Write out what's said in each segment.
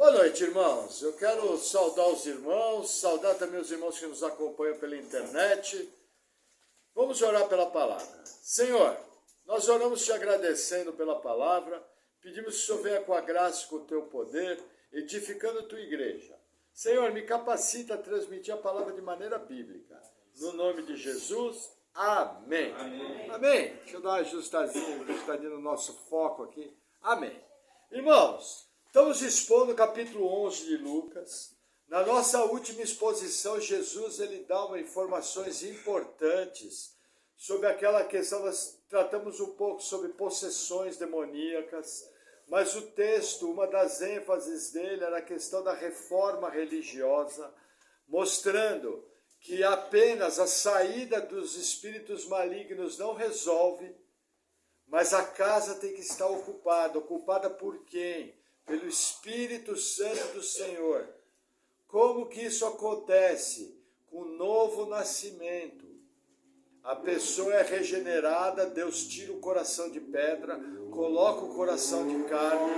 Boa noite, irmãos. Eu quero saudar os irmãos, saudar também os irmãos que nos acompanham pela internet. Vamos orar pela palavra. Senhor, nós oramos te agradecendo pela palavra, pedimos que o Senhor venha com a graça e com o teu poder, edificando a tua igreja. Senhor, me capacita a transmitir a palavra de maneira bíblica. No nome de Jesus, amém. Amém. Amém. Deixa eu dar uma ajustadinha no nosso foco aqui. Amém. Irmãos, estamos expondo o capítulo 11 de Lucas. Na nossa última exposição, Jesus ele dá informações importantes sobre aquela questão. Nós tratamos um pouco sobre possessões demoníacas, mas o texto, uma das ênfases dele era a questão da reforma religiosa, mostrando que apenas a saída dos espíritos malignos não resolve, mas a casa tem que estar ocupada. Ocupada por quem? Pelo Espírito Santo do Senhor. Como que isso acontece? Com o novo nascimento. A pessoa é regenerada, Deus tira o coração de pedra, coloca o coração de carne,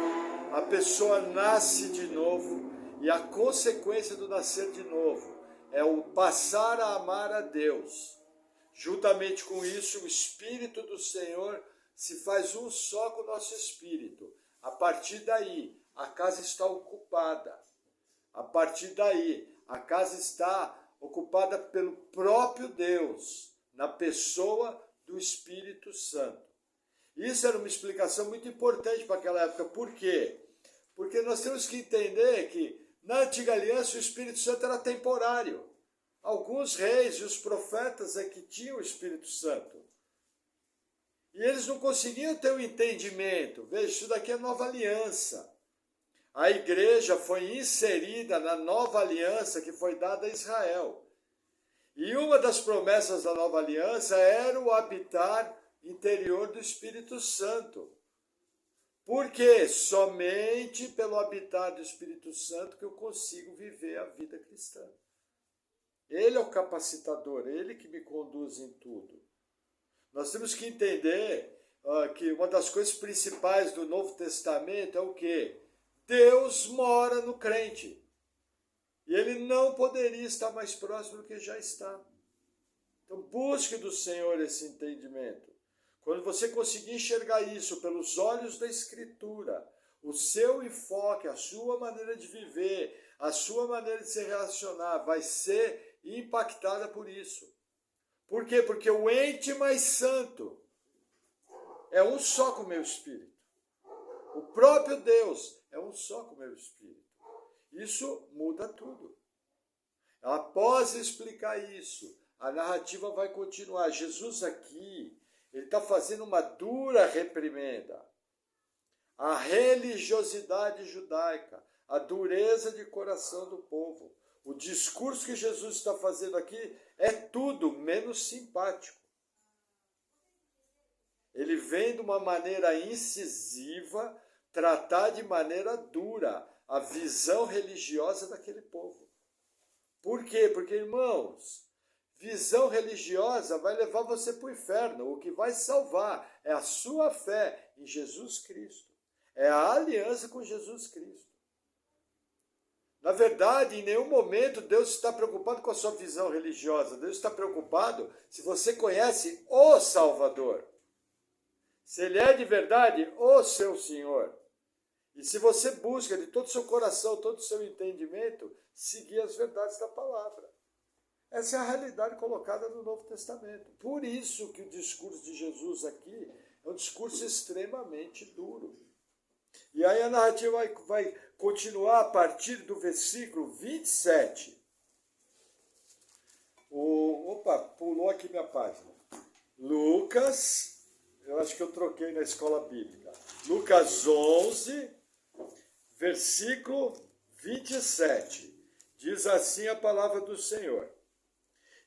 a pessoa nasce de novo, e a consequência do nascer de novo é o passar a amar a Deus. Juntamente com isso, o Espírito do Senhor se faz um só com o nosso espírito. A partir daí, a casa está ocupada. A partir daí, a casa está ocupada pelo próprio Deus, na pessoa do Espírito Santo. Isso era uma explicação muito importante para aquela época. Por quê? Porque nós temos que entender que na Antiga Aliança o Espírito Santo era temporário. Alguns reis e os profetas é que tinham o Espírito Santo. E eles não conseguiam ter o entendimento. Veja, isso daqui é nova aliança. A igreja foi inserida na nova aliança que foi dada a Israel. E uma das promessas da nova aliança era o habitar interior do Espírito Santo. Porque somente pelo habitar do Espírito Santo que eu consigo viver a vida cristã. Ele é o capacitador, ele que me conduz em tudo. Nós temos que entender que uma das coisas principais do Novo Testamento é o quê? Deus mora no crente. E ele não poderia estar mais próximo do que já está. Então busque do Senhor esse entendimento. Quando você conseguir enxergar isso pelos olhos da Escritura, o seu enfoque, a sua maneira de viver, a sua maneira de se relacionar vai ser impactada por isso. Por quê? Porque o ente mais santo é um só com o meu espírito. O próprio Deus é um só com o meu espírito. Isso muda tudo. Após explicar isso, a narrativa vai continuar. Jesus aqui, ele está fazendo uma dura reprimenda à religiosidade judaica, à dureza de coração do povo. O discurso que Jesus está fazendo aqui é tudo menos simpático. Ele vem de uma maneira incisiva tratar de maneira dura a visão religiosa daquele povo. Por quê? Porque, irmãos, visão religiosa vai levar você para o inferno. O que vai salvar é a sua fé em Jesus Cristo. É a aliança com Jesus Cristo. Na verdade, em nenhum momento Deus está preocupado com a sua visão religiosa. Deus está preocupado se você conhece o Salvador. Se Ele é de verdade o seu Senhor. E se você busca de todo o seu coração, todo o seu entendimento, seguir as verdades da palavra. Essa é a realidade colocada no Novo Testamento. Por isso que o discurso de Jesus aqui é um discurso extremamente duro. E aí a narrativa vai continuar a partir do versículo 27. Opa, pulou aqui minha página. Lucas, eu acho que eu troquei na escola bíblica. Lucas 11, versículo 27. Diz assim a palavra do Senhor.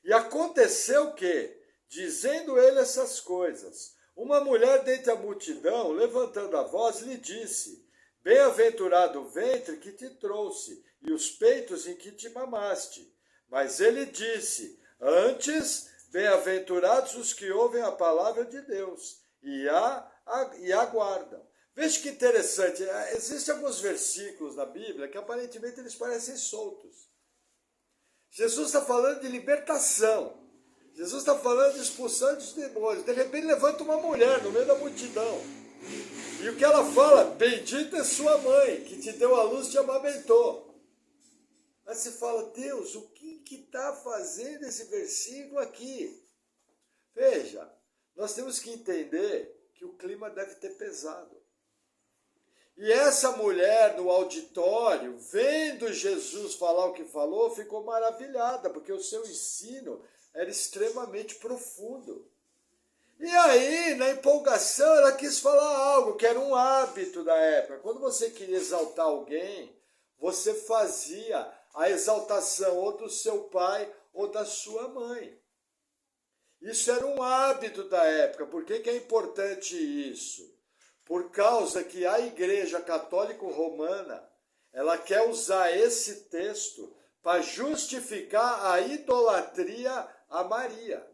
E aconteceu que, dizendo ele essas coisas, uma mulher dentre a multidão, levantando a voz, lhe disse: Bem-aventurado o ventre que te trouxe, e os peitos em que te mamaste. Mas ele disse: Antes, bem-aventurados os que ouvem a palavra de Deus e aguardam. Veja que interessante, existem alguns versículos na Bíblia que aparentemente eles parecem soltos. Jesus está falando de libertação. Jesus está falando de expulsão dos demônios. De repente levanta uma mulher no meio da multidão. E o que ela fala? Bendita é sua mãe, que te deu a luz e te amamentou. Aí você fala, Deus, o que está fazendo esse versículo aqui? Veja, nós temos que entender que o clima deve ter pesado. E essa mulher no auditório, vendo Jesus falar o que falou, ficou maravilhada, porque o seu ensino era extremamente profundo. E aí, na empolgação, ela quis falar algo que era um hábito da época. Quando você queria exaltar alguém, você fazia a exaltação ou do seu pai ou da sua mãe. Isso era um hábito da época. Por que é importante isso? Por causa que a Igreja Católica Romana, ela quer usar esse texto para justificar a idolatria a Maria.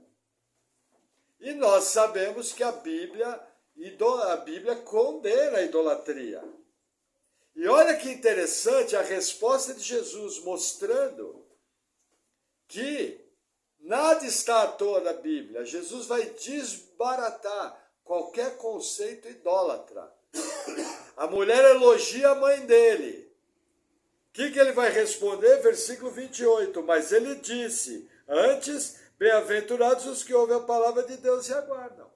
E nós sabemos que a Bíblia condena a idolatria. E olha que interessante a resposta de Jesus, mostrando que nada está à toa na Bíblia. Jesus vai desbaratar qualquer conceito idólatra. A mulher elogia a mãe dele. O que ele vai responder? Versículo 28. Mas ele disse, antes, bem-aventurados os que ouvem a palavra de Deus e aguardam.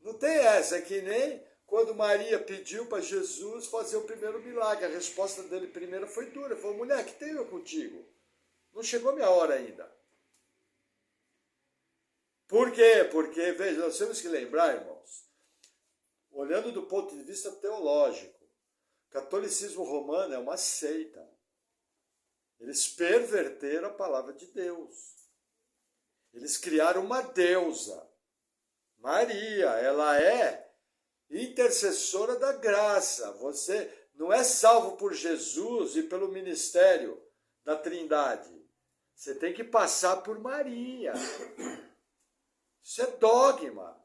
Não tem essa, é que nem quando Maria pediu para Jesus fazer o primeiro milagre. A resposta dele primeiro foi dura. Falou, mulher, que tenho eu contigo? Não chegou minha hora ainda. Por quê? Porque, veja, nós temos que lembrar, irmãos, olhando do ponto de vista teológico, o catolicismo romano é uma seita. Eles perverteram a palavra de Deus. Eles criaram uma deusa. Maria, ela é intercessora da graça. Você não é salvo por Jesus e pelo ministério da Trindade. Você tem que passar por Maria. Isso é dogma.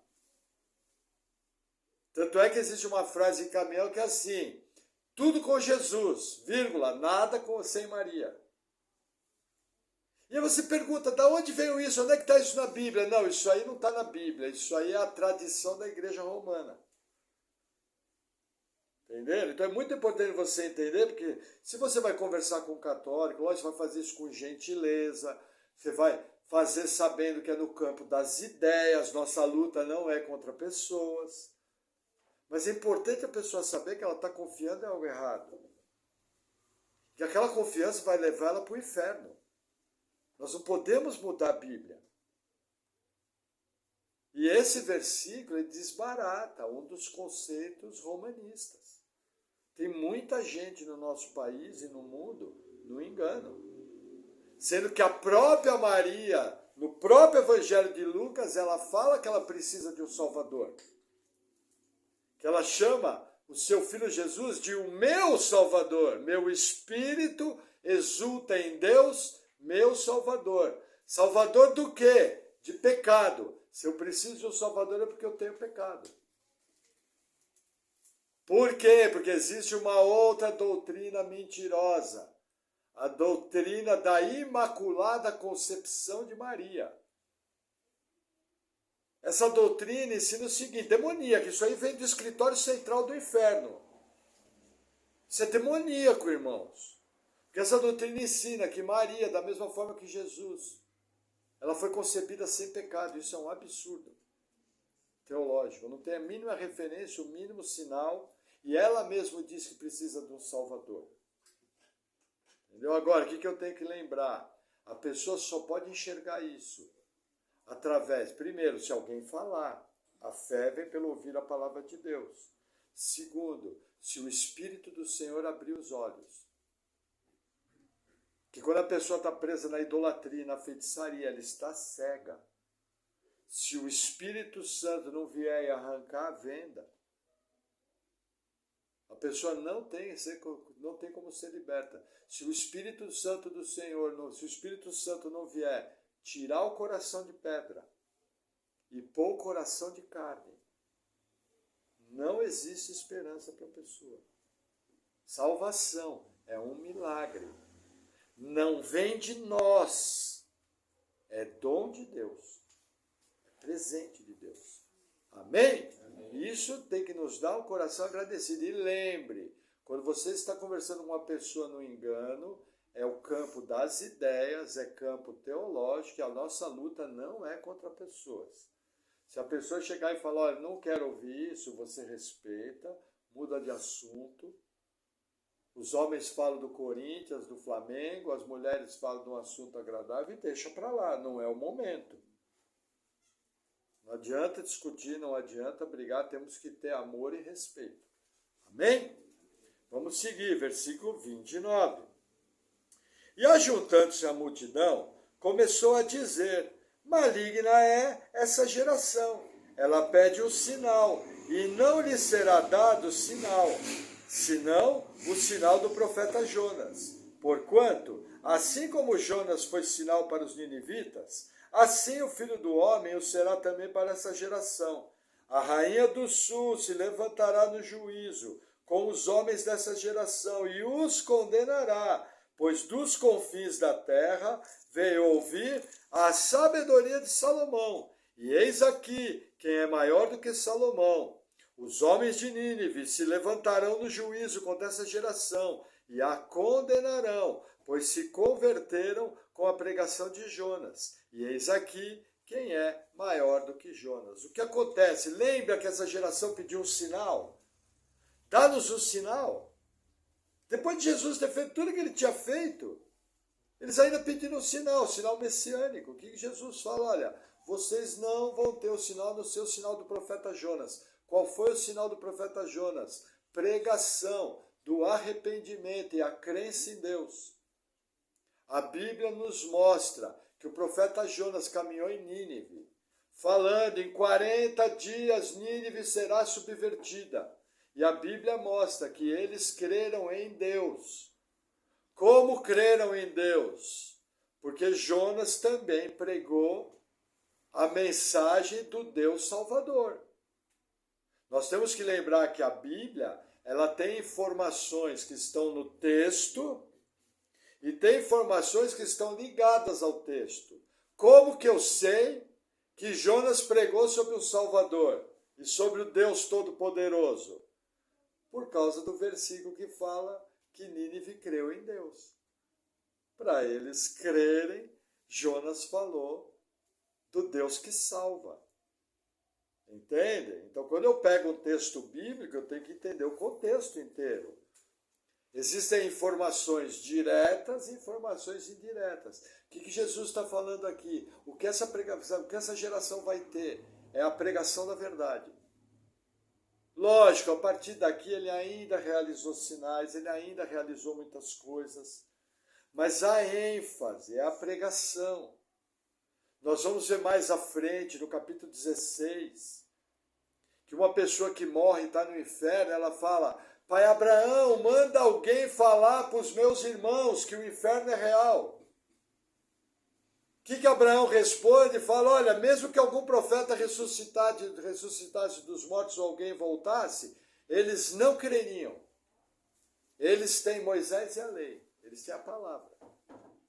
Tanto é que existe uma frase em caminhão que é assim, tudo com Jesus, vírgula, nada sem Maria. E aí você pergunta, da onde veio isso? Onde é que está isso na Bíblia? Não, isso aí não está na Bíblia, isso aí é a tradição da Igreja Romana. Entenderam? Então é muito importante você entender, porque se você vai conversar com um católico, lógico, você vai fazer isso com gentileza, você vai fazer sabendo que é no campo das ideias, nossa luta não é contra pessoas. Mas é importante a pessoa saber que ela está confiando em algo errado. Que aquela confiança vai levar ela para o inferno. Nós não podemos mudar a Bíblia. E esse versículo ele desbarata um dos conceitos romanistas. Tem muita gente no nosso país e no mundo no engano. Sendo que a própria Maria, no próprio Evangelho de Lucas, ela fala que ela precisa de um Salvador. Que ela chama o seu filho Jesus de o meu Salvador. Meu espírito exulta em Deus, meu Salvador. Salvador do quê? De pecado. Se eu preciso de um Salvador é porque eu tenho pecado. Por quê? Porque existe uma outra doutrina mentirosa. A doutrina da Imaculada Concepção de Maria. Essa doutrina ensina o seguinte, demoníaco, isso aí vem do escritório central do inferno. Isso é demoníaco, irmãos. Porque essa doutrina ensina que Maria, da mesma forma que Jesus, ela foi concebida sem pecado. Isso é um absurdo teológico. Não tem a mínima referência, o mínimo sinal. E ela mesma diz que precisa de um Salvador. Entendeu? Agora, o que eu tenho que lembrar? A pessoa só pode enxergar isso através, primeiro, se alguém falar. A fé vem pelo ouvir a palavra de Deus. Segundo, se o Espírito do Senhor abrir os olhos. Que quando a pessoa está presa na idolatria, na feitiçaria, ela está cega. Se o Espírito Santo não vier e arrancar a venda, a pessoa não tem como ser liberta. Se o Espírito Santo do Senhor, se o Espírito Santo não vier tirar o coração de pedra e pôr o coração de carne, não existe esperança para a pessoa. Salvação é um milagre. Não vem de nós. É dom de Deus. É presente de Deus. Amém? Amém? Isso tem que nos dar um coração agradecido. E lembre, quando você está conversando com uma pessoa no engano, é o campo das ideias, é campo teológico, e a nossa luta não é contra pessoas. Se a pessoa chegar e falar, olha, não quero ouvir isso, você respeita, muda de assunto. Os homens falam do Corinthians, do Flamengo, as mulheres falam de um assunto agradável e deixa para lá, não é o momento. Não adianta discutir, não adianta brigar, temos que ter amor e respeito. Amém? Vamos seguir, versículo 29. E ajuntando-se a multidão, começou a dizer, maligna é essa geração, ela pede um sinal, e não lhe será dado sinal, senão o sinal do profeta Jonas. Porquanto, assim como Jonas foi sinal para os ninivitas, assim o Filho do Homem o será também para essa geração. A rainha do sul se levantará no juízo com os homens dessa geração e os condenará, pois dos confins da terra veio ouvir a sabedoria de Salomão. E eis aqui quem é maior do que Salomão. Os homens de Nínive se levantarão no juízo contra essa geração e a condenarão, pois se converteram com a pregação de Jonas. E eis aqui quem é maior do que Jonas. O que acontece? Lembra que essa geração pediu um sinal? Dá-nos um sinal. Depois de Jesus ter feito tudo o que ele tinha feito, eles ainda pediram um sinal messiânico. O que Jesus fala? Olha, vocês não vão ter o sinal no seu sinal do profeta Jonas. Qual foi o sinal do profeta Jonas? Pregação do arrependimento e a crença em Deus. A Bíblia nos mostra que o profeta Jonas caminhou em Nínive, falando, em 40 dias Nínive será subvertida. E a Bíblia mostra que eles creram em Deus. Como creram em Deus? Porque Jonas também pregou a mensagem do Deus Salvador. Nós temos que lembrar que a Bíblia, ela tem informações que estão no texto e tem informações que estão ligadas ao texto. Como que eu sei que Jonas pregou sobre o Salvador e sobre o Deus Todo-Poderoso? Por causa do versículo que fala que Nínive creu em Deus. Para eles crerem, Jonas falou do Deus que salva. Entende? Então, quando eu pego um texto bíblico, eu tenho que entender o contexto inteiro. Existem informações diretas e informações indiretas. O que Jesus está falando aqui? O que essa geração vai ter é a pregação da verdade. Lógico, a partir daqui ele ainda realizou sinais, ele ainda realizou muitas coisas, mas a ênfase é a pregação. Nós vamos ver mais à frente, no capítulo 16, que uma pessoa que morre e está no inferno, ela fala, Pai Abraão, manda alguém falar para os meus irmãos que o inferno é real. O que Abraão responde? Fala, olha, mesmo que algum profeta ressuscitasse dos mortos ou alguém voltasse, eles não creriam. Eles têm Moisés e a lei, eles têm a palavra.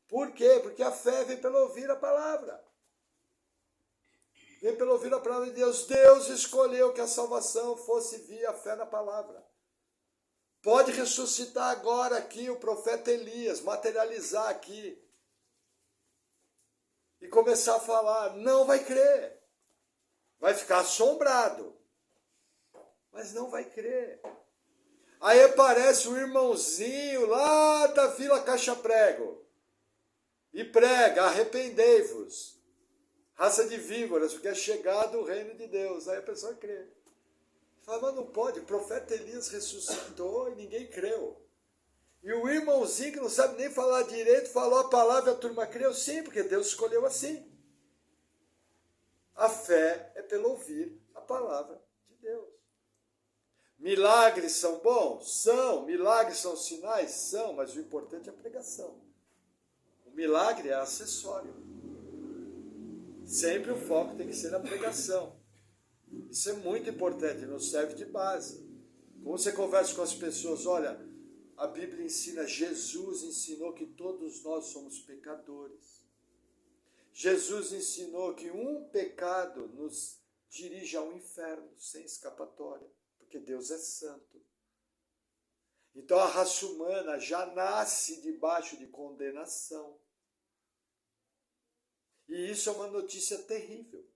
Por quê? Porque a fé vem pelo ouvir a palavra. Vem pelo ouvir a palavra de Deus. Deus escolheu que a salvação fosse via fé na palavra. Pode ressuscitar agora aqui o profeta Elias, materializar aqui. E começar a falar, não vai crer. Vai ficar assombrado. Mas não vai crer. Aí aparece um irmãozinho lá da Vila Caixa Prego. E prega, arrependei-vos. Raça de víboras, porque é chegado o reino de Deus. Aí a pessoa crê. Fala, mas não pode, o profeta Elias ressuscitou e ninguém creu. E o irmãozinho que não sabe nem falar direito, falou a palavra, a turma creu sim, porque Deus escolheu assim. A fé é pelo ouvir a palavra de Deus. Milagres são bons? São. Milagres são sinais? São, mas o importante é a pregação. O milagre é acessório. Sempre o foco tem que ser na pregação. Isso é muito importante, nos serve de base. Como você conversa com as pessoas, olha, a Bíblia ensina, Jesus ensinou que todos nós somos pecadores. Jesus ensinou que um pecado nos dirige ao inferno, sem escapatória, porque Deus é santo. Então a raça humana já nasce debaixo de condenação. E isso é uma notícia terrível.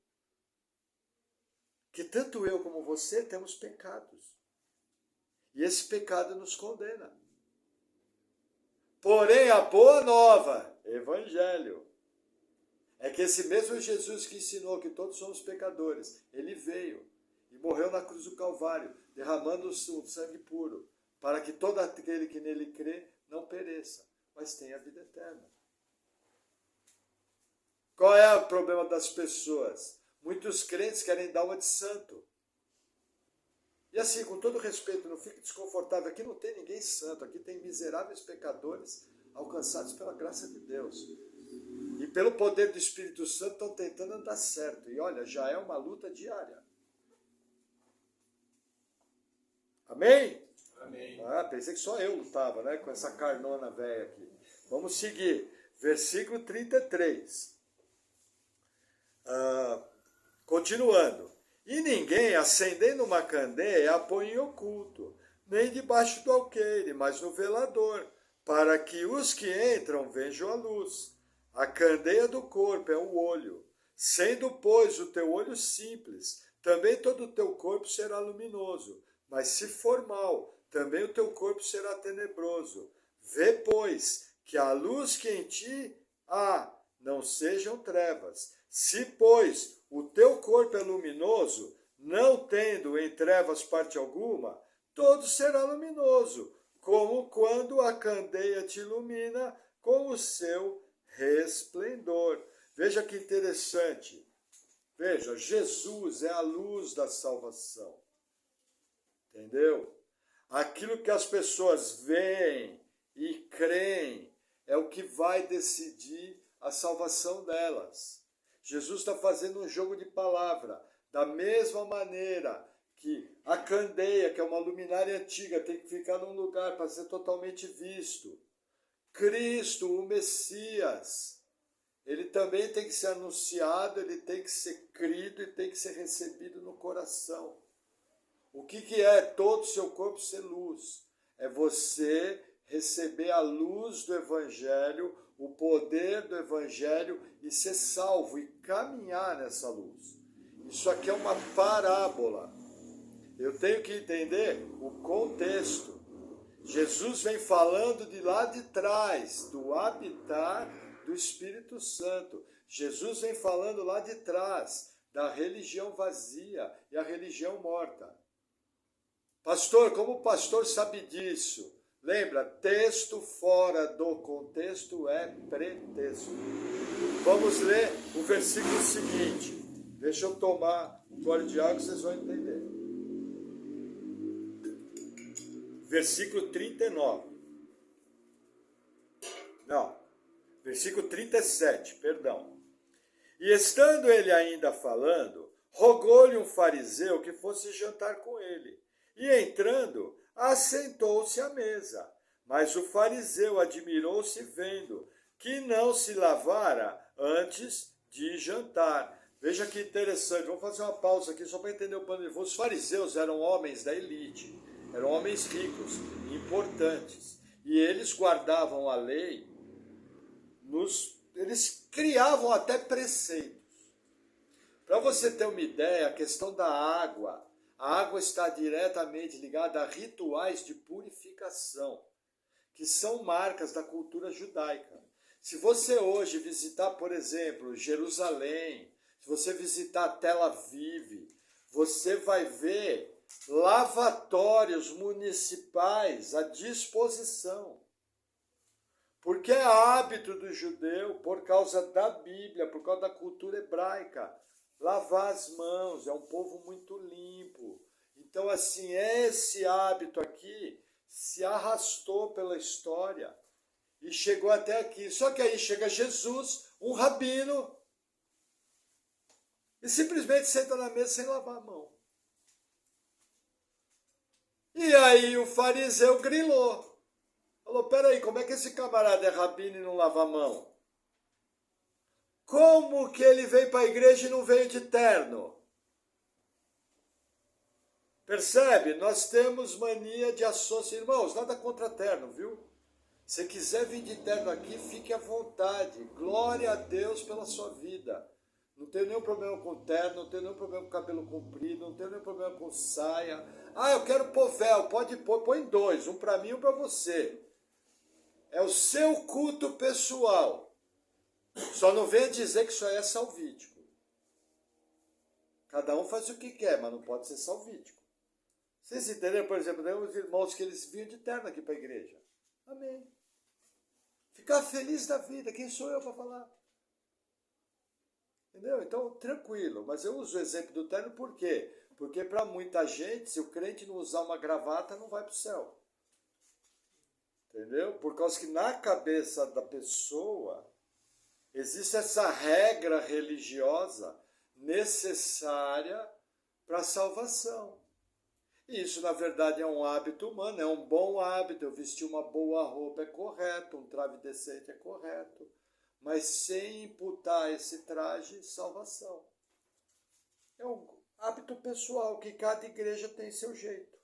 Que tanto eu como você temos pecados. E esse pecado nos condena. Porém, a boa nova, Evangelho, é que esse mesmo Jesus que ensinou que todos somos pecadores, ele veio e morreu na cruz do Calvário, derramando o sangue puro, para que todo aquele que nele crê não pereça, mas tenha a vida eterna. Qual é o problema das pessoas? Muitos crentes querem dar uma de santo. E assim, com todo respeito, não fique desconfortável. Aqui não tem ninguém santo. Aqui tem miseráveis pecadores alcançados pela graça de Deus. E pelo poder do Espírito Santo estão tentando andar certo. E olha, já é uma luta diária. Amém? Amém. Ah, pensei que só eu lutava, né? Com essa carnona velha aqui. Vamos seguir. Versículo 33. Continuando. E ninguém, acendendo uma candeia, a põe em oculto, nem debaixo do alqueire, mas no velador, para que os que entram vejam a luz. A candeia do corpo é o olho. Sendo, pois, o teu olho simples, também todo o teu corpo será luminoso. Mas se for mal, também o teu corpo será tenebroso. Vê, pois, que a luz que em ti há não sejam trevas. Se, pois, o teu corpo é luminoso, não tendo em trevas parte alguma, todo será luminoso, como quando a candeia te ilumina com o seu resplendor. Veja que interessante. Veja, Jesus é a luz da salvação. Entendeu? Aquilo que as pessoas veem e creem é o que vai decidir a salvação delas. Jesus está fazendo um jogo de palavra. Da mesma maneira que a candeia, que é uma luminária antiga, tem que ficar num lugar para ser totalmente visto. Cristo, o Messias, ele também tem que ser anunciado, ele tem que ser crido e tem que ser recebido no coração. O que é todo o seu corpo ser luz? É você receber a luz do Evangelho, o poder do Evangelho e ser salvo e caminhar nessa luz. Isso aqui é uma parábola. Eu tenho que entender o contexto. Jesus vem falando de lá de trás, do habitar do Espírito Santo. Jesus vem falando lá de trás da religião vazia e a religião morta. Pastor, como o pastor sabe disso? Lembra, texto fora do contexto é pretexto. Vamos ler o versículo seguinte. Deixa eu tomar um gole de água, vocês vão entender. Versículo 39. Não, versículo 37, perdão. E estando ele ainda falando, rogou-lhe um fariseu que fosse jantar com ele. E entrando, assentou-se à mesa. Mas o fariseu admirou-se vendo que não se lavara antes de jantar. Veja que interessante, vamos fazer uma pausa aqui só para entender o pano de fundo. Os fariseus eram homens da elite, eram homens ricos, importantes. E eles guardavam a lei, eles criavam até preceitos. Para você ter uma ideia, a questão da água, a água está diretamente ligada a rituais de purificação, que são marcas da cultura judaica. Se você hoje visitar, por exemplo, Jerusalém, se você visitar Tel Aviv, você vai ver lavatórios municipais à disposição. Porque é hábito do judeu, por causa da Bíblia, por causa da cultura hebraica, lavar as mãos, é um povo muito limpo. Então, assim, esse hábito aqui se arrastou pela história e chegou até aqui. Só que aí chega Jesus, um rabino, E simplesmente senta na mesa sem lavar a mão. E aí o fariseu grilou. Falou, peraí, como é que esse camarada é rabino e não lava a mão? Como que ele veio para a igreja e não veio de terno? Percebe? Nós temos mania de associar. Irmãos, nada contra terno, viu? Se quiser vir de terno aqui, fique à vontade. Glória a Deus pela sua vida. Não tenho nenhum problema com terno, não tenho nenhum problema com cabelo comprido, não tenho nenhum problema com saia. Ah, eu quero pôr véu, pode pôr, põe dois, um para mim e um para você. É o seu culto pessoal. Só não venha dizer que isso aí é salvítico. Cada um faz o que quer, mas não pode ser salvítico. Vocês entenderam, por exemplo, tem uns irmãos que eles vinham de terno aqui para a igreja. Amém. Ficar feliz da vida, quem sou eu para falar? Entendeu? Então, tranquilo. Mas eu uso o exemplo do terno por quê? Porque para muita gente, se o crente não usar uma gravata, não vai para o céu. Entendeu? Por causa que na cabeça da pessoa existe essa regra religiosa necessária para a salvação. E isso, na verdade, é um hábito humano, é um bom hábito. Eu vestir uma boa roupa é correto, um traje decente é correto. Mas sem imputar esse traje salvação. É um hábito pessoal, que cada igreja tem seu jeito.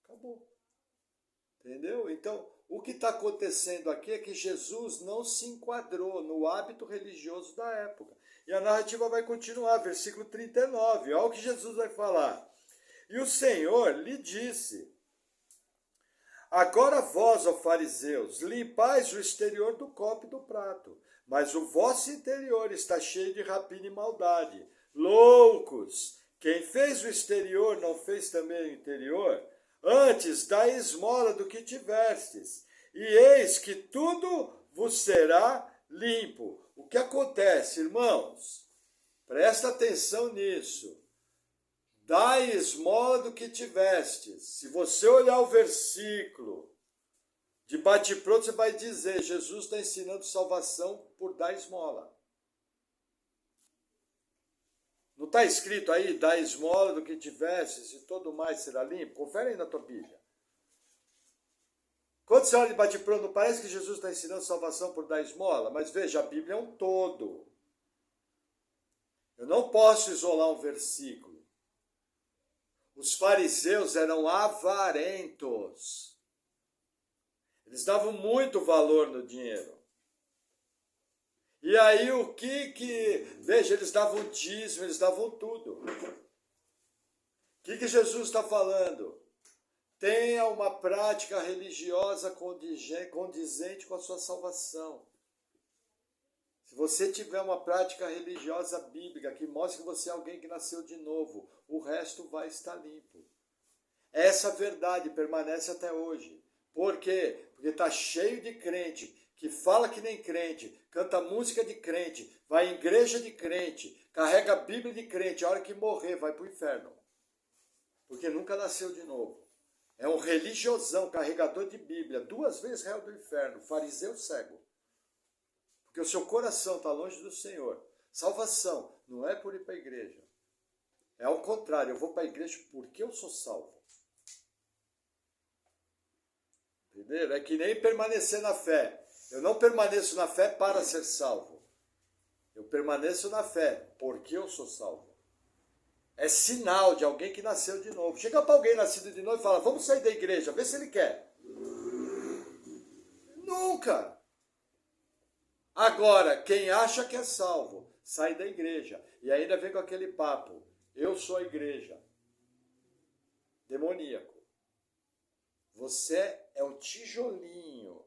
Acabou. Entendeu? Então, o que está acontecendo aqui é que Jesus não se enquadrou no hábito religioso da época. E a narrativa vai continuar, versículo 39. Olha o que Jesus vai falar. E o Senhor lhe disse, agora vós, ó fariseus, limpais o exterior do copo e do prato, mas o vosso interior está cheio de rapina e maldade. Loucos! Quem fez o exterior não fez também o interior? Antes dai esmola do que tivestes, e eis que tudo vos será limpo. O que acontece, irmãos? Presta atenção nisso. Dai esmola do que tivestes. Se você olhar o versículo de bate-pronto, você vai dizer, Jesus está ensinando salvação por dar esmola. Não está escrito aí, dá esmola do que tivestes e todo mais será limpo? Confere aí na tua Bíblia. Quando você olha de bate-pronto, não parece que Jesus está ensinando salvação por dar esmola? Mas veja, a Bíblia é um todo. Eu não posso isolar um versículo. Os fariseus eram avarentos. Eles davam muito valor no dinheiro. E aí veja, eles davam dízimo, eles davam tudo. O que Jesus está falando? Tenha uma prática religiosa condizente com a sua salvação. Se você tiver uma prática religiosa bíblica que mostre que você é alguém que nasceu de novo, o resto vai estar limpo. Essa verdade permanece até hoje. Por quê? Porque está cheio de crente que fala que nem crente, canta música de crente, vai em igreja de crente, carrega a Bíblia de crente, a hora que morrer vai para o inferno. Porque nunca nasceu de novo. É um religiosão, carregador de Bíblia, 2 vezes réu do inferno, fariseu cego. Porque o seu coração está longe do Senhor. Salvação não é por ir para a igreja. É ao contrário, eu vou para a igreja porque eu sou salvo. Entenderam? É que nem permanecer na fé. Eu não permaneço na fé para ser salvo. Eu permaneço na fé porque eu sou salvo. É sinal de alguém que nasceu de novo. Chega para alguém nascido de novo e fala, vamos sair da igreja, vê se ele quer. Nunca! Agora, quem acha que é salvo, sai da igreja. E ainda vem com aquele papo, eu sou a igreja. Demoníaco. Você é um tijolinho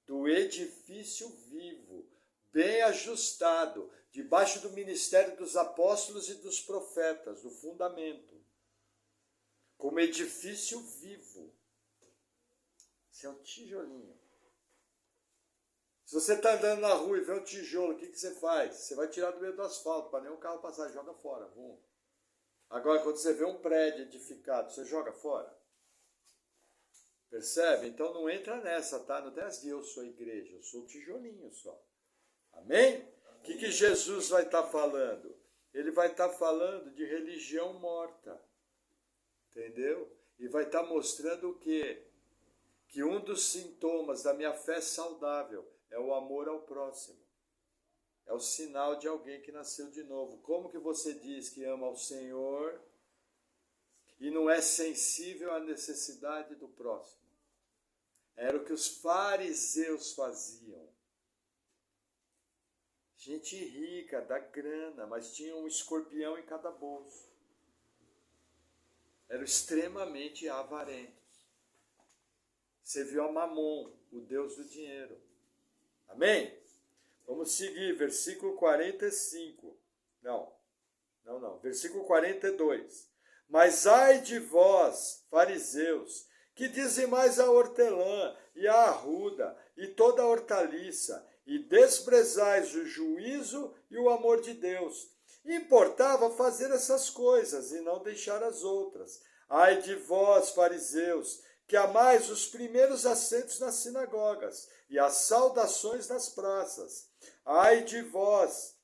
do edifício vivo, bem ajustado, debaixo do ministério dos apóstolos e dos profetas, do fundamento. Como edifício vivo. Você é um tijolinho. Se você está andando na rua e vê um tijolo, o que você faz? Você vai tirar do meio do asfalto, para nenhum carro passar, joga fora. Agora, quando você vê um prédio edificado, você joga fora. Percebe? Então não entra nessa, tá? Não tem as de eu sou a igreja, eu sou o tijolinho só. Amém? O que Jesus vai estar falando? ele vai estar falando de religião morta. Entendeu? E vai estar mostrando o quê? Que um dos sintomas da minha fé saudável é o amor ao próximo. É o sinal de alguém que nasceu de novo. Como que você diz que ama ao Senhor e não é sensível à necessidade do próximo? Era o que os fariseus faziam. Gente rica, da grana, mas tinha um escorpião em cada bolso. Eram extremamente avarentos. Serviu a Mamon, o deus do dinheiro. Amém? Vamos seguir, versículo 45. Não. Versículo 42. Mas ai de vós, fariseus, que dizimais a hortelã e a arruda e toda a hortaliça, e desprezais o juízo e o amor de Deus. Importava fazer essas coisas e não deixar as outras. Ai de vós, fariseus, que amais os primeiros assentos nas sinagogas e as saudações nas praças. Ai de vós,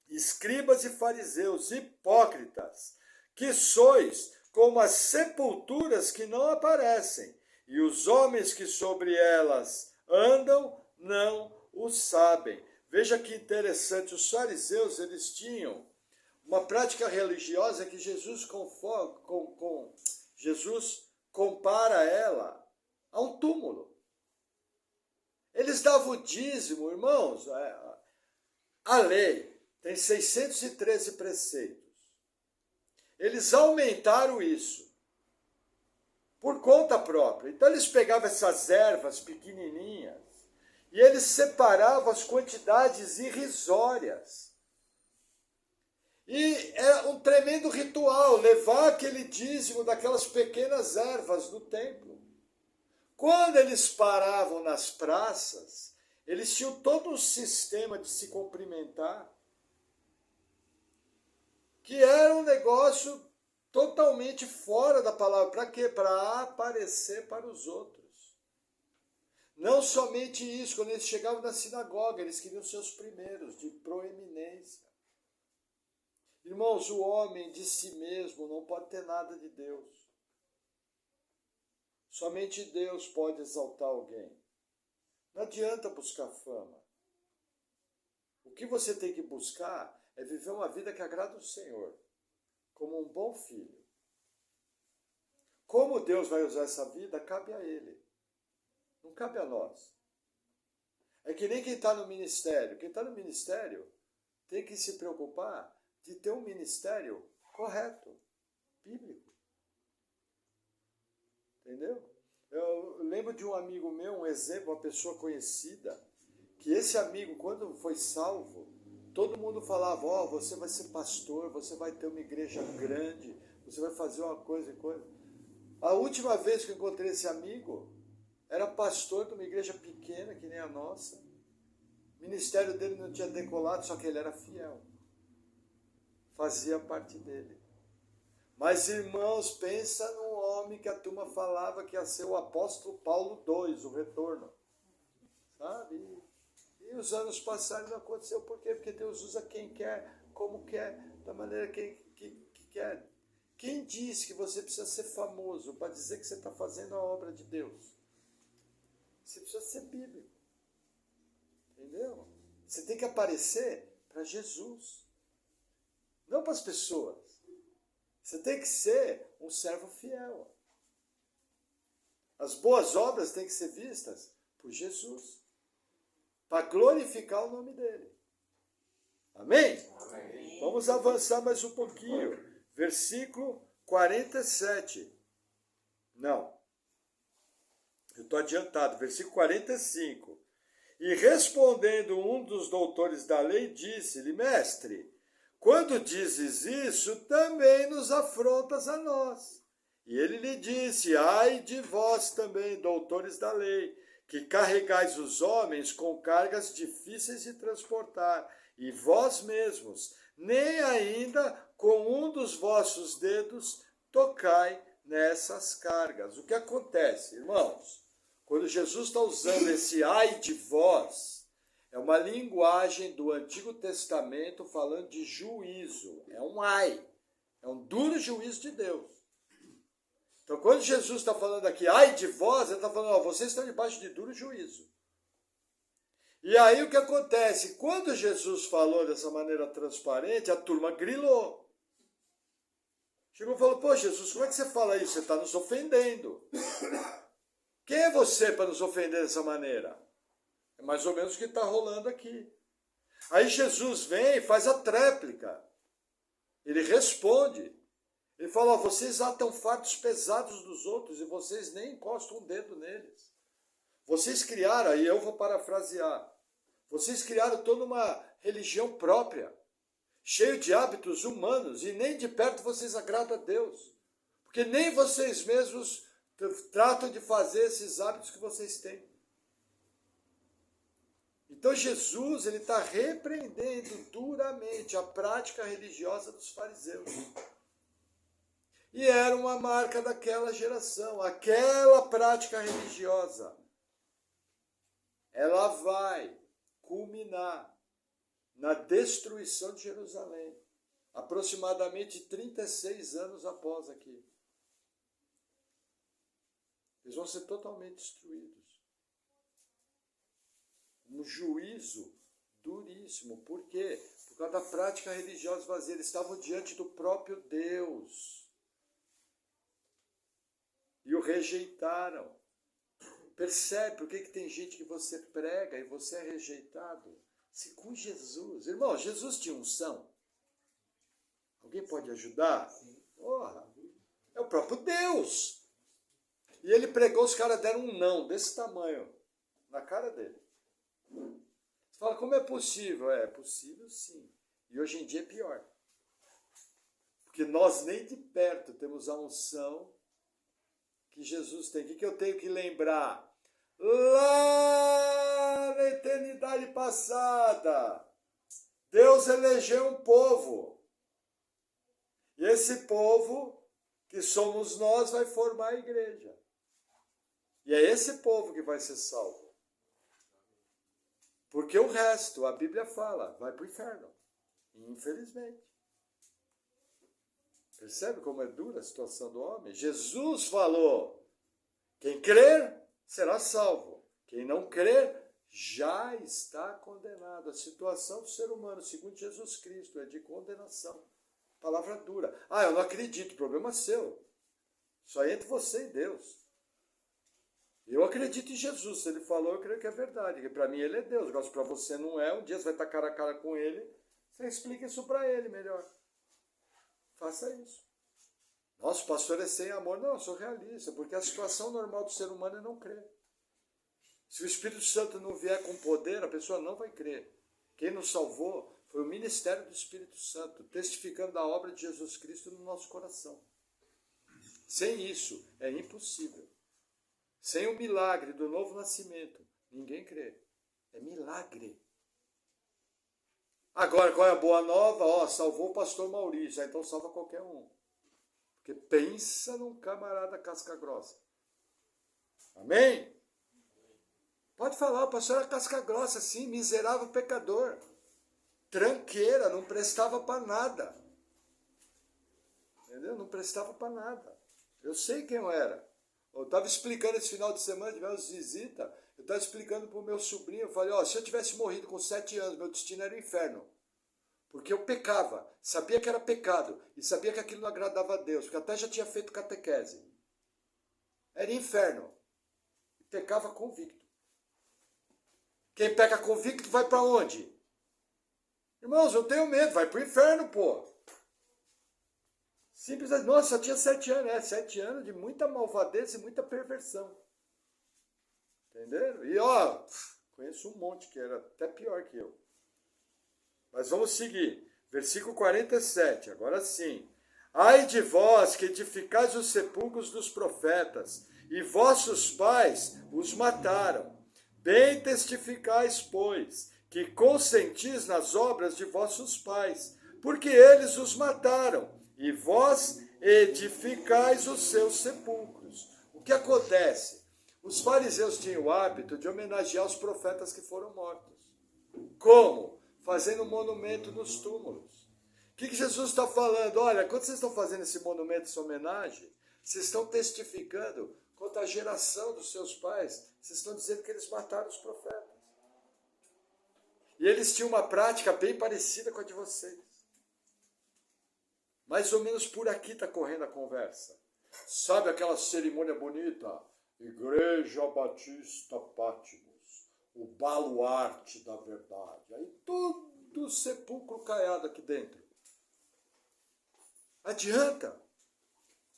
escribas e fariseus, hipócritas, que sois como as sepulturas que não aparecem, e os homens que sobre elas andam não o sabem. Veja que interessante, os fariseus, eles tinham uma prática religiosa que Jesus compara ela a um túmulo. Eles davam o dízimo, irmãos. A lei tem 613 preceitos. Eles aumentaram isso por conta própria. Então eles pegavam essas ervas pequenininhas e eles separavam as quantidades irrisórias. E é um tremendo ritual levar aquele dízimo daquelas pequenas ervas no templo. Quando eles paravam nas praças, eles tinham todo um sistema de se cumprimentar, que era um negócio totalmente fora da palavra. Para quê? Para aparecer para os outros. Não somente isso, quando eles chegavam na sinagoga, eles queriam ser os primeiros, de proeminência. Irmãos, o homem de si mesmo não pode ter nada de Deus. Somente Deus pode exaltar alguém. Não adianta buscar fama. O que você tem que buscar é viver uma vida que agrada o Senhor, como um bom filho. Como Deus vai usar essa vida, cabe a Ele. Não cabe a nós. É que nem quem está no ministério. Quem está no ministério tem que se preocupar de ter um ministério correto, bíblico. Entendeu? Eu lembro de um amigo meu, um exemplo, uma pessoa conhecida, que esse amigo, quando foi salvo, todo mundo falava, você vai ser pastor, você vai ter uma igreja grande, você vai fazer uma coisa e coisa. A última vez que eu encontrei esse amigo, era pastor de uma igreja pequena, que nem a nossa. O ministério dele não tinha decolado, só que ele era fiel. Fazia parte dele. Mas, irmãos, pensa num homem que a turma falava que ia ser o apóstolo Paulo II, o retorno. Sabe? E os anos passaram e não aconteceu. Por quê? Porque Deus usa quem quer, como quer, da maneira que quer. Quem diz que você precisa ser famoso para dizer que você está fazendo a obra de Deus? Você precisa ser bíblico. Entendeu? Você tem que aparecer para Jesus. Não para as pessoas. Você tem que ser um servo fiel. As boas obras têm que ser vistas por Jesus. Para glorificar o nome dele. Amém? Amém? Vamos avançar mais um pouquinho. Versículo 47. Não. Eu estou adiantado. Versículo 45. E respondendo um dos doutores da lei, disse-lhe, mestre, quando dizes isso, também nos afrontas a nós. E ele lhe disse, ai de vós também, doutores da lei, que carregais os homens com cargas difíceis de transportar, e vós mesmos, nem ainda com um dos vossos dedos tocai nessas cargas. O que acontece, irmãos? Quando Jesus está usando esse ai de vós, É uma linguagem do Antigo Testamento falando de juízo. É um ai. É um duro juízo de Deus. Então, quando Jesus está falando aqui, ai de vós, ele está falando, ó, vocês estão debaixo de duro juízo. E aí o que acontece? Quando Jesus falou dessa maneira transparente, a turma grilou. Chegou e falou, pô, Jesus, como é que você fala isso? Você está nos ofendendo. Quem é você para nos ofender dessa maneira? É mais ou menos o que está rolando aqui. Aí Jesus vem e faz a tréplica. Ele responde. Ele fala, ó, vocês atam fardos pesados dos outros e vocês nem encostam um dedo neles. Vocês criaram, aí eu vou parafrasear, vocês criaram toda uma religião própria, cheio de hábitos humanos, e nem de perto vocês agradam a Deus. Porque nem vocês mesmos tratam de fazer esses hábitos que vocês têm. Então Jesus ele está repreendendo duramente a prática religiosa dos fariseus. E era uma marca daquela geração, aquela prática religiosa. Ela vai culminar na destruição de Jerusalém, aproximadamente 36 anos após aqui. Eles vão ser totalmente destruídos. Um juízo duríssimo. Por quê? Por causa da prática religiosa vazia. Eles estavam diante do próprio Deus. E o rejeitaram. Percebe por que tem gente que você prega e você é rejeitado? Se com Jesus... Irmão, Jesus tinha unção. Alguém pode ajudar? Porra, é o próprio Deus. E ele pregou, os caras deram um não desse tamanho na cara dele. Você fala, como é possível? É possível sim. E hoje em dia é pior. Porque nós nem de perto temos a unção que Jesus tem. O que eu tenho que lembrar? Lá na eternidade passada, Deus elegeu um povo. E esse povo, que somos nós, vai formar a igreja. E é esse povo que vai ser salvo. Porque o resto, a Bíblia fala, vai para o inferno. Infelizmente. Percebe como é dura a situação do homem? Jesus falou, quem crer será salvo. Quem não crer já está condenado. A situação do ser humano, segundo Jesus Cristo, é de condenação. Palavra dura. Ah, eu não acredito, problema seu. Só entre você e Deus. Eu acredito em Jesus. Se ele falou, eu creio que é verdade. Que para mim ele é Deus. Agora, se para você não é, um dia você vai estar cara a cara com ele, você explica isso para ele melhor. Faça isso. Nossa, pastor é sem amor. Não, eu sou realista, porque a situação normal do ser humano é não crer. Se o Espírito Santo não vier com poder, a pessoa não vai crer. Quem nos salvou foi o ministério do Espírito Santo, testificando da obra de Jesus Cristo no nosso coração. Sem isso, é impossível. Sem o milagre do novo nascimento, ninguém crê. É milagre. Agora, qual é a boa nova? Ó, salvou o pastor Maurício, então salva qualquer um. Porque pensa num camarada casca grossa. Amém? Pode falar, o pastor era casca grossa, sim, miserável pecador. Tranqueira, não prestava para nada. Entendeu? Não prestava para nada. Eu sei quem eu era. Eu estava explicando esse final de semana, tivemos visita, eu estava explicando para o meu sobrinho, eu falei, ó, se eu tivesse morrido com 7 anos, meu destino era o inferno. Porque eu pecava, sabia que era pecado, e sabia que aquilo não agradava a Deus, porque até já tinha feito catequese. Era inferno. E pecava convicto. Quem peca convicto vai para onde? Irmãos, eu tenho medo, vai para o inferno, pô. Simples assim, nossa, eu tinha 7 anos, 7 anos de muita malvadez e muita perversão. Entenderam? E ó, conheço um monte que era até pior que eu. Mas vamos seguir. Versículo 47, agora sim. Ai de vós que edificais os sepulcros dos profetas, e vossos pais os mataram. Bem testificais, pois, que consentis nas obras de vossos pais, porque eles os mataram, e vós edificais os seus sepulcros. O que acontece? Os fariseus tinham o hábito de homenagear os profetas que foram mortos. Como? Fazendo um monumento nos túmulos. O que Jesus está falando? Olha, quando vocês estão fazendo esse monumento, essa homenagem, vocês estão testificando contra a geração dos seus pais. Vocês estão dizendo que eles mataram os profetas. E eles tinham uma prática bem parecida com a de vocês. Mais ou menos por aqui está correndo a conversa. Sabe aquela cerimônia bonita? Igreja Batista Pátimos, o baluarte da verdade. Aí todo sepulcro caiado aqui dentro. Adianta?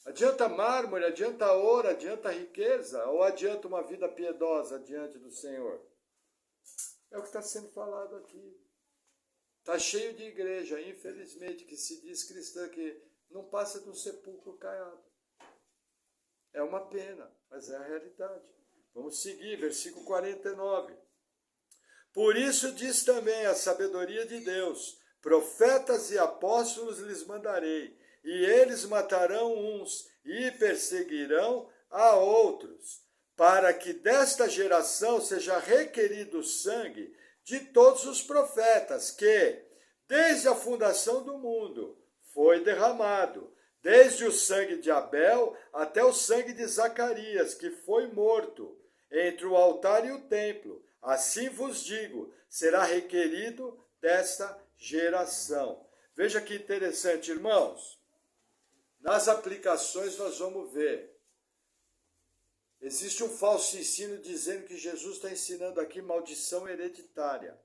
Adianta mármore, adianta ouro, adianta riqueza? Ou adianta uma vida piedosa diante do Senhor? É o que está sendo falado aqui. Está cheio de igreja, infelizmente, que se diz cristã, que não passa de um sepulcro caiado. É uma pena, mas é a realidade. Vamos seguir, versículo 49. Por isso diz também a sabedoria de Deus: profetas e apóstolos lhes mandarei, e eles matarão uns e perseguirão a outros, para que desta geração seja requerido o sangue de todos os profetas que, desde a fundação do mundo, foi derramado, desde o sangue de Abel até o sangue de Zacarias, que foi morto, entre o altar e o templo. Assim vos digo, será requerido desta geração. Veja que interessante, irmãos. Nas aplicações nós vamos ver. Existe um falso ensino dizendo que Jesus está ensinando aqui maldição hereditária.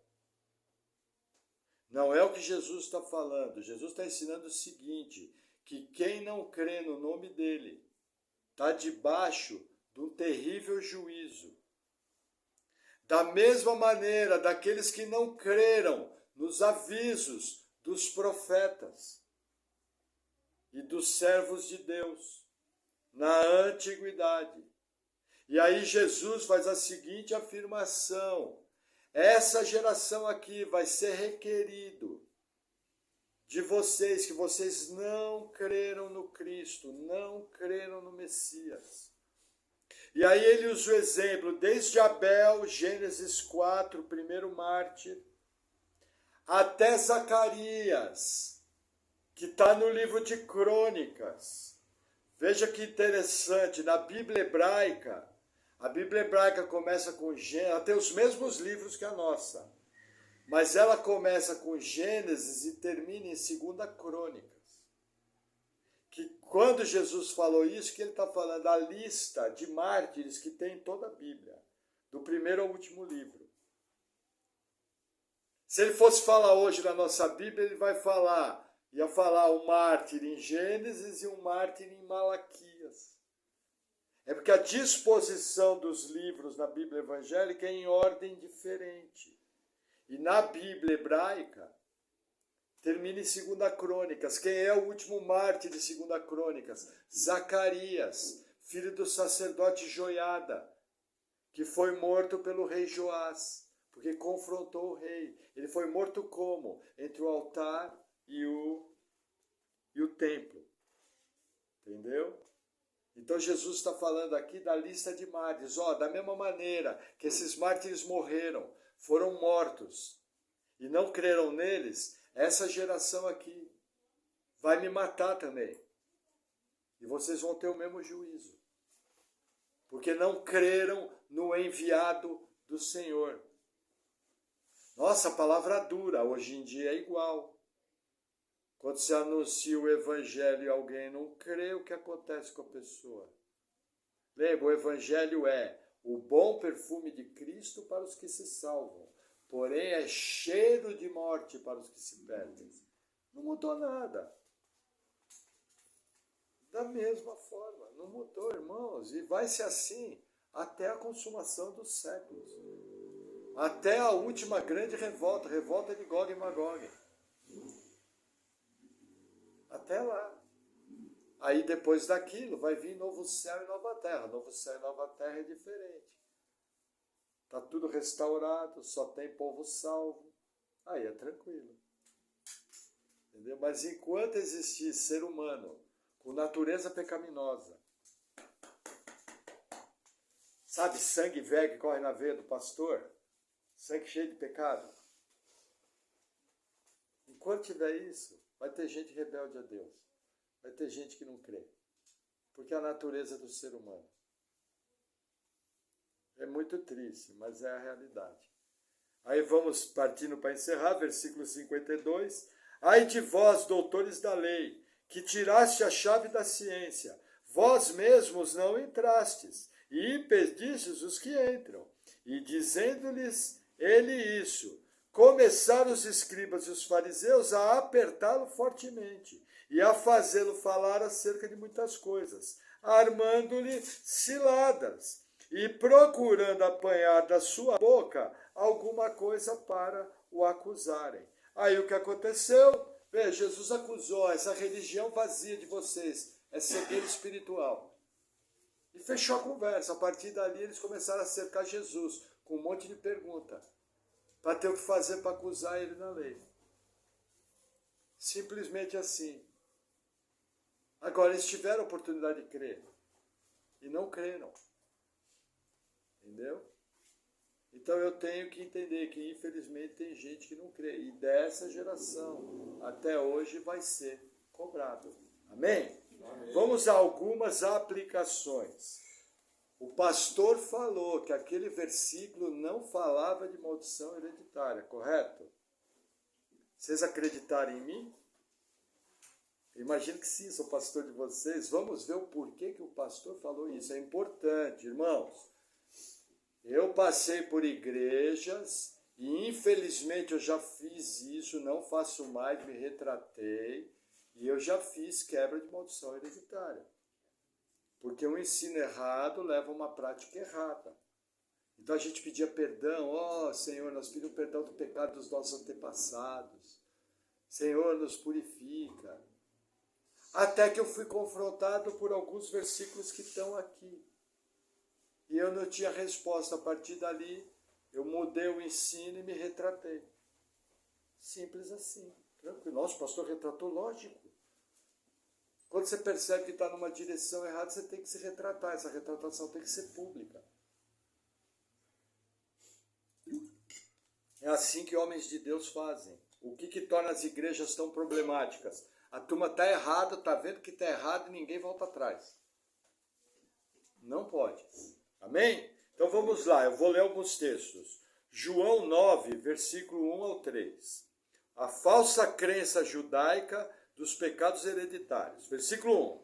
Não é o que Jesus está falando. Jesus está ensinando o seguinte, que quem não crê no nome dele está debaixo de um terrível juízo. Da mesma maneira, daqueles que não creram nos avisos dos profetas e dos servos de Deus na antiguidade. E aí Jesus faz a seguinte afirmação: essa geração aqui vai ser requerido de vocês, que vocês não creram no Cristo, não creram no Messias. E aí ele usa o exemplo, desde Abel, Gênesis 4, primeiro mártir, até Zacarias, que está no livro de Crônicas. Veja que interessante, na Bíblia hebraica, a Bíblia hebraica começa com Gênesis, ela tem os mesmos livros que a nossa, mas ela começa com Gênesis e termina em 2 Crônicas. Que quando Jesus falou isso, que ele está falando a lista de mártires que tem em toda a Bíblia, do primeiro ao último livro. Se ele fosse falar hoje na nossa Bíblia, ele ia falar um mártir em Gênesis e um mártir em Malaquias. É porque a disposição dos livros na Bíblia evangélica é em ordem diferente. E na Bíblia hebraica, termina em 2 Crônicas. Quem é o último mártir de 2 Crônicas? Zacarias, filho do sacerdote Joiada, que foi morto pelo rei Joás, porque confrontou o rei. Ele foi morto como? Entre o altar e o templo. Entendeu? Então Jesus está falando aqui da lista de mártires. Da mesma maneira que esses mártires morreram, foram mortos, e não creram neles, essa geração aqui vai me matar também. E vocês vão ter o mesmo juízo. Porque não creram no enviado do Senhor. Nossa, a palavra dura, hoje em dia é igual. Quando se anuncia o evangelho e alguém não crê, o que acontece com a pessoa? Lembra, o evangelho é o bom perfume de Cristo para os que se salvam, porém é cheiro de morte para os que se perdem. Não mudou nada. Da mesma forma, não mudou, irmãos, e vai ser assim até a consumação dos séculos. Até a última grande revolta, revolta de Gog e Magog. Até lá. Aí depois daquilo vai vir novo céu e nova terra. Novo céu e nova terra é diferente. Está tudo restaurado, só tem povo salvo. Aí é tranquilo. Entendeu? Mas enquanto existir ser humano com natureza pecaminosa, sabe, sangue velho que corre na veia do pastor, sangue cheio de pecado, Enquanto tiver isso, vai ter gente rebelde a Deus. Vai ter gente que não crê. Porque é a natureza do ser humano. É muito triste, mas é a realidade. Aí vamos partindo para encerrar, versículo 52. Ai de vós, doutores da lei, que tiraste a chave da ciência, vós mesmos não entrastes, e impedistes os que entram. E dizendo-lhes ele isso, começaram os escribas e os fariseus a apertá-lo fortemente, e a fazê-lo falar acerca de muitas coisas, armando-lhe ciladas, e procurando apanhar da sua boca alguma coisa para o acusarem. Aí o que aconteceu? Veja, Jesus acusou essa religião vazia de vocês, é cegueira espiritual. E fechou a conversa. A partir dali eles começaram a cercar Jesus com um monte de pergunta, para ter o que fazer para acusar ele na lei. Simplesmente assim. Agora, eles tiveram a oportunidade de crer e não creram. Entendeu? Então eu tenho que entender que infelizmente tem gente que não crê. E dessa geração até hoje vai ser cobrado. Amém? Amém. Vamos a algumas aplicações. O pastor falou que aquele versículo não falava de maldição hereditária, correto? Vocês acreditarem em mim? Imagino que sim, sou pastor de vocês. Vamos ver o porquê que o pastor falou isso. É importante, irmãos. Eu passei por igrejas e infelizmente eu já fiz isso, não faço mais, me retratei, e eu já fiz quebra de maldição hereditária. Porque um ensino errado leva a uma prática errada. Então a gente pedia perdão, Senhor, nós pedimos perdão do pecado dos nossos antepassados. Senhor, nos purifica. Até que eu fui confrontado por alguns versículos que estão aqui. E eu não tinha resposta. A partir dali, eu mudei o ensino e me retratei. Simples assim. Tranquilo. Nossa, o pastor retratou, lógico. Quando você percebe que está numa direção errada, você tem que se retratar. Essa retratação tem que ser pública. É assim que homens de Deus fazem. O que torna as igrejas tão problemáticas? A turma está errada, está vendo que está errado e ninguém volta atrás. Não pode. Amém? Então vamos lá, eu vou ler alguns textos. João 9, versículo 1 ao 3. A falsa crença judaica dos pecados hereditários. Versículo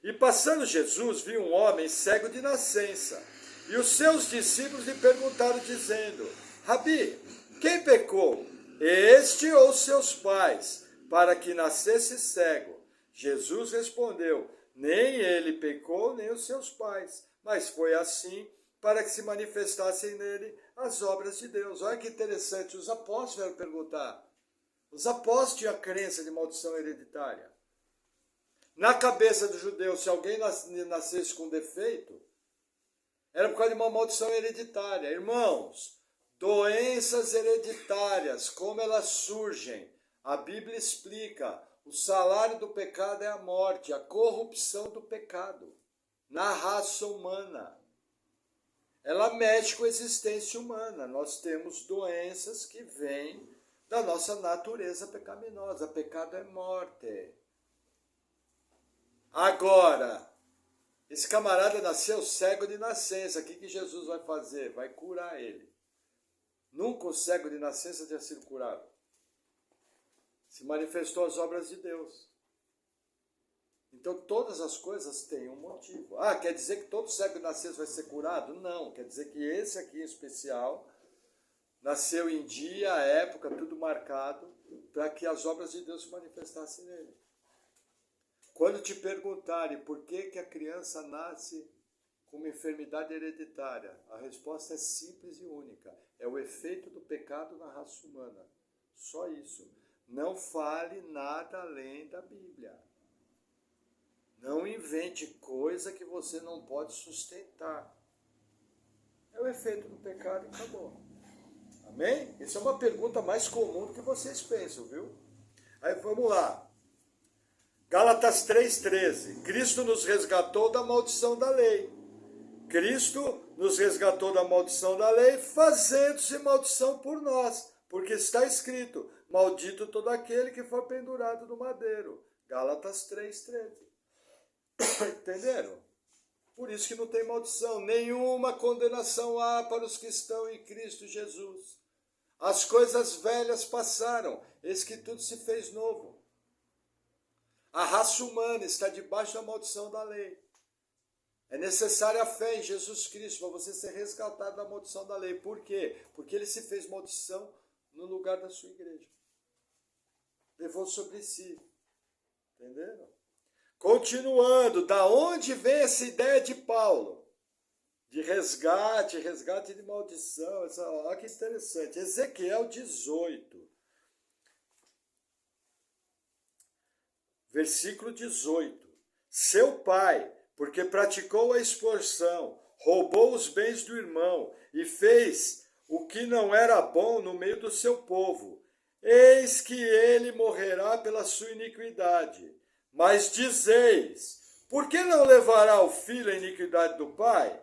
1. E passando Jesus, viu um homem cego de nascença. E os seus discípulos lhe perguntaram, dizendo, Rabi, quem pecou? Este ou seus pais, para que nascesse cego? Jesus respondeu, nem ele pecou, nem os seus pais, mas foi assim para que se manifestassem nele as obras de Deus. Olha que interessante, os apóstolos vieram perguntar. Os apóstolos tinham a crença de maldição hereditária. Na cabeça do judeu, se alguém nascesse com defeito, era por causa de uma maldição hereditária. Irmãos, doenças hereditárias, como elas surgem? A Bíblia explica, o salário do pecado é a morte, a corrupção do pecado, na raça humana. Ela mexe com a existência humana. Nós temos doenças que vêm da nossa natureza pecaminosa. Pecado é morte. Agora, esse camarada nasceu cego de nascença. O que Jesus vai fazer? Vai curar ele. Nunca o cego de nascença tinha sido curado. Se manifestou as obras de Deus. Então todas as coisas têm um motivo. Quer dizer que todo cego de nascença vai ser curado? Não, quer dizer que esse aqui em especial nasceu em dia, época, tudo marcado, para que as obras de Deus se manifestassem nele. Quando te perguntarem por que a criança nasce com uma enfermidade hereditária, a resposta é simples e única. É o efeito do pecado na raça humana. Só isso. Não fale nada além da Bíblia. Não invente coisa que você não pode sustentar. É o efeito do pecado e acabou. Amém? Essa é uma pergunta mais comum do que vocês pensam, viu? Aí vamos lá. Gálatas 3,13. Cristo nos resgatou da maldição da lei. Cristo nos resgatou da maldição da lei, fazendo-se maldição por nós. Porque está escrito, maldito todo aquele que for pendurado no madeiro. Gálatas 3:13. Entenderam? Por isso que não tem maldição. Nenhuma condenação há para os que estão em Cristo Jesus. As coisas velhas passaram, eis que tudo se fez novo. A raça humana está debaixo da maldição da lei. É necessária a fé em Jesus Cristo para você ser resgatado da maldição da lei. Por quê? Porque ele se fez maldição no lugar da sua igreja. Levou sobre si. Entenderam? Continuando, da onde vem essa ideia de Paulo? De resgate de maldição. Olha que interessante. Ezequiel 18. Versículo 18. Seu pai, porque praticou a extorsão, roubou os bens do irmão e fez o que não era bom no meio do seu povo. Eis que ele morrerá pela sua iniquidade. Mas dizeis, por que não levará o filho a iniquidade do pai?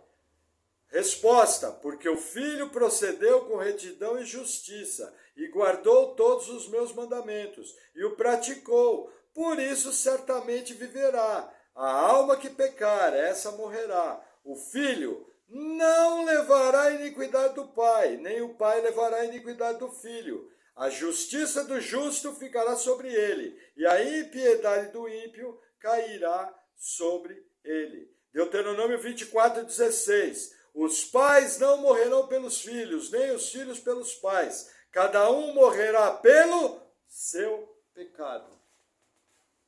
Resposta, porque o filho procedeu com retidão e justiça, e guardou todos os meus mandamentos, e o praticou, por isso certamente viverá. A alma que pecar, essa morrerá. O filho não levará a iniquidade do pai, nem o pai levará a iniquidade do filho. A justiça do justo ficará sobre ele, e a impiedade do ímpio cairá sobre ele. Deuteronômio 24:16. Os pais não morrerão pelos filhos, nem os filhos pelos pais. Cada um morrerá pelo seu pecado.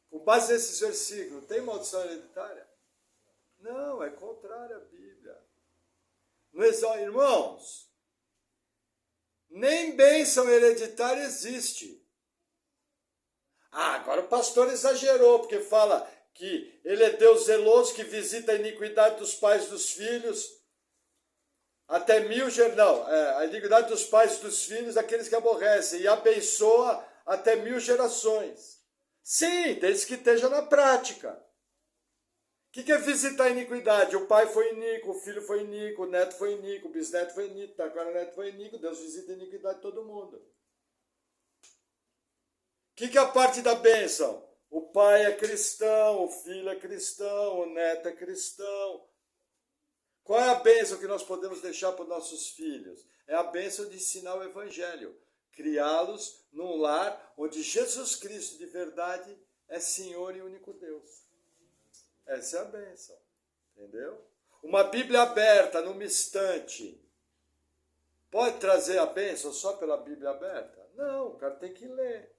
Com base nesses versículos, tem maldição hereditária? Não, é contrário à Bíblia. Irmãos, nem bênção hereditária existe. Agora o pastor exagerou, porque fala que ele é Deus zeloso, que visita a iniquidade dos pais dos filhos, até a iniquidade dos pais dos filhos, aqueles que aborrecem, e abençoa até 1000 gerações. Sim, desde que esteja na prática. O que é visitar a iniquidade? O pai foi iníquo, o filho foi iníquo, o neto foi iníquo, o bisneto foi iníquo, agora o neto foi iníquo. Deus visita a iniquidade de todo mundo. O que é a parte da bênção? O pai é cristão, o filho é cristão, o neto é cristão. Qual é a bênção que nós podemos deixar para os nossos filhos? É a bênção de ensinar o evangelho. Criá-los num lar onde Jesus Cristo de verdade é Senhor e único Deus. Essa é a bênção, entendeu? Uma Bíblia aberta numa estante pode trazer a bênção só pela Bíblia aberta? Não, o cara tem que ler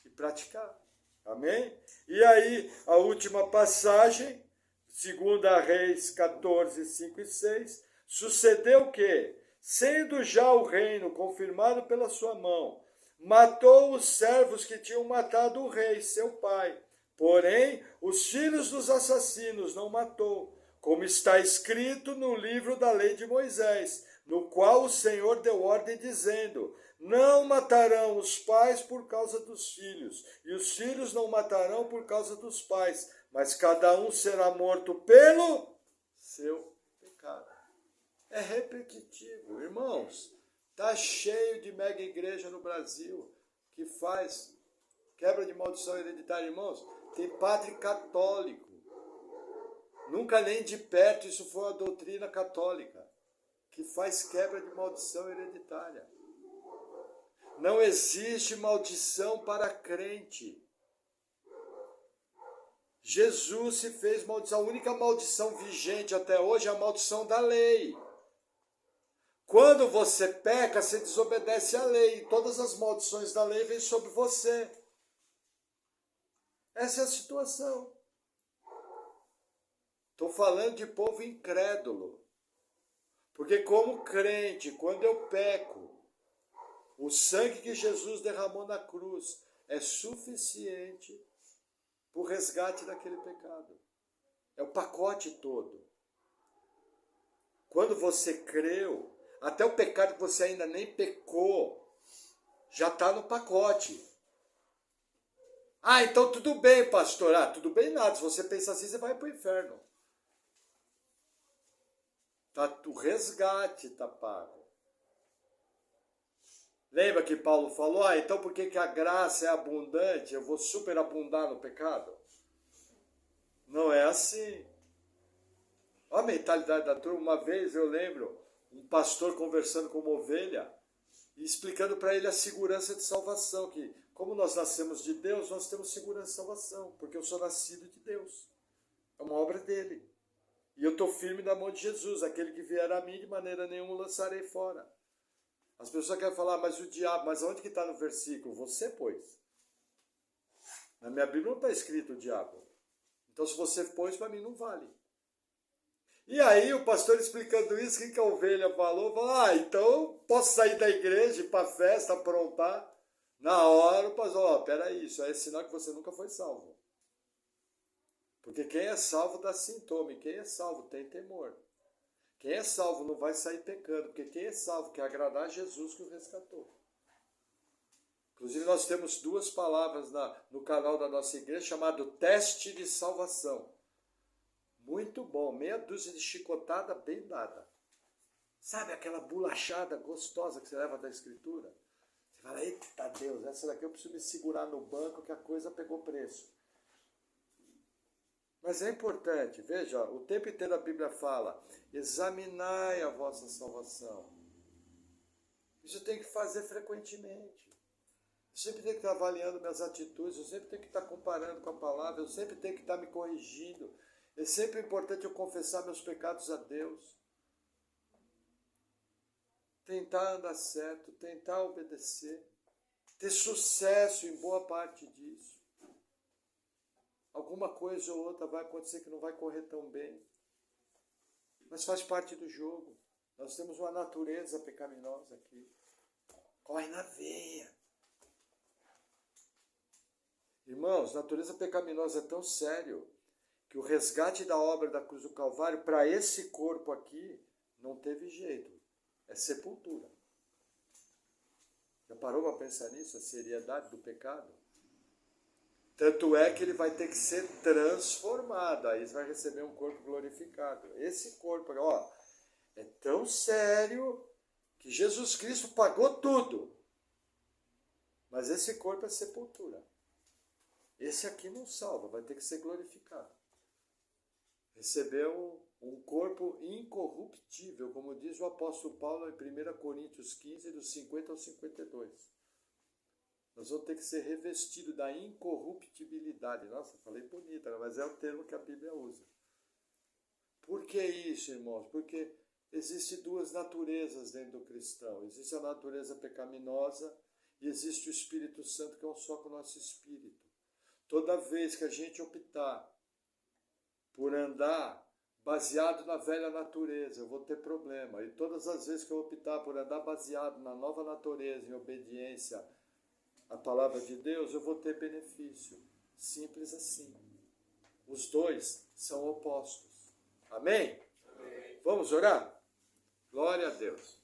e praticar. Amém? E aí, a última passagem, 2 Reis 14, 5 e 6, sucedeu que, sendo já o reino confirmado pela sua mão, matou os servos que tinham matado o rei, seu pai. Porém, os filhos dos assassinos não matou, como está escrito no livro da lei de Moisés, no qual o Senhor deu ordem dizendo, não matarão os pais por causa dos filhos, e os filhos não matarão por causa dos pais, mas cada um será morto pelo seu pecado. É repetitivo, irmãos. Está cheio de mega igreja no Brasil que faz quebra de maldição hereditária, irmãos. Tem padre católico. Nunca nem de perto isso foi uma doutrina católica que faz quebra de maldição hereditária. Não existe maldição para crente. Jesus se fez maldição. A única maldição vigente até hoje é a maldição da lei. Quando você peca, você desobedece à lei. Todas as maldições da lei vêm sobre você. Essa é a situação. Estou falando de povo incrédulo. Porque como crente, quando eu peco, o sangue que Jesus derramou na cruz é suficiente para o resgate daquele pecado. É o pacote todo. Quando você creu, até o pecado que você ainda nem pecou, já está no pacote. Então tudo bem, pastor. Tudo bem nada. Se você pensar assim, você vai para o inferno. O resgate está pago. Lembra que Paulo falou, então por que a graça é abundante, eu vou superabundar no pecado? Não é assim. Olha a mentalidade da turma. Uma vez eu lembro, um pastor conversando com uma ovelha e explicando para ele a segurança de salvação, que como nós nascemos de Deus, nós temos segurança de salvação, porque eu sou nascido de Deus. É uma obra dele. E eu estou firme na mão de Jesus, aquele que vier a mim, de maneira nenhuma o lançarei fora. As pessoas querem falar, mas o diabo, mas onde que está no versículo? Você pôs. Na minha Bíblia não está escrito o diabo. Então se você pôs, para mim não vale. E aí o pastor explicando isso, o que a ovelha falou? Falou, então posso sair da igreja, ir para a festa, aprontar. Na hora o pastor, peraí, isso é sinal que você nunca foi salvo. Porque quem é salvo dá sintoma, e quem é salvo tem temor. Quem é salvo não vai sair pecando, porque quem é salvo quer agradar a Jesus que o resgatou. Inclusive nós temos 2 palavras no canal da nossa igreja, chamado teste de salvação. Muito bom, meia dúzia de chicotada bem dada. Sabe aquela bolachada gostosa que você leva da escritura? Você fala, eita Deus, essa daqui eu preciso me segurar no banco que a coisa pegou preço. Mas é importante, veja, o tempo inteiro a Bíblia fala, examinai a vossa salvação. Isso eu tenho que fazer frequentemente. Eu sempre tenho que estar avaliando minhas atitudes, eu sempre tenho que estar comparando com a palavra, eu sempre tenho que estar me corrigindo. É sempre importante eu confessar meus pecados a Deus. Tentar andar certo, tentar obedecer. Ter sucesso em boa parte disso. Alguma coisa ou outra vai acontecer que não vai correr tão bem. Mas faz parte do jogo. Nós temos uma natureza pecaminosa aqui. Corre na veia. Irmãos, natureza pecaminosa é tão sério que o resgate da obra da cruz do Calvário, para esse corpo aqui, não teve jeito. É sepultura. Já parou para pensar nisso? A seriedade do pecado? Tanto é que ele vai ter que ser transformado. Aí ele vai receber um corpo glorificado. Esse corpo, é tão sério que Jesus Cristo pagou tudo. Mas esse corpo é sepultura. Esse aqui não salva, vai ter que ser glorificado. Recebeu um corpo incorruptível, como diz o apóstolo Paulo em 1 Coríntios 15, dos 50 ao 52. Nós vamos ter que ser revestidos da incorruptibilidade. Nossa, falei bonita, mas é o termo que a Bíblia usa. Por que isso, irmãos? Porque existem 2 naturezas dentro do cristão. Existe a natureza pecaminosa e existe o Espírito Santo, que é um só com o nosso espírito. Toda vez que a gente optar por andar baseado na velha natureza, eu vou ter problema. E todas as vezes que eu optar por andar baseado na nova natureza, em obediência à palavra de Deus, eu vou ter benefício. Simples assim. Os 2 são opostos. Amém? Amém. Vamos orar? Glória a Deus.